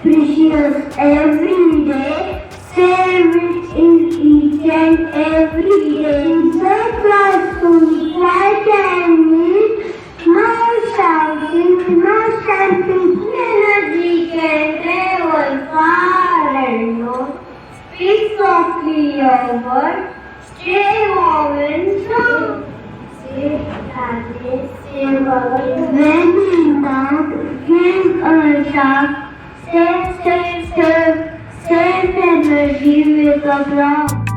precious every day. Save it in each and every day. The classroom, bright and neat. No shouting, no stamping. Energy can travel far and low. Speak softly your words. Stay warm and strong. Say happy, say bye. When in doubt, give a shout. Save energy with a block.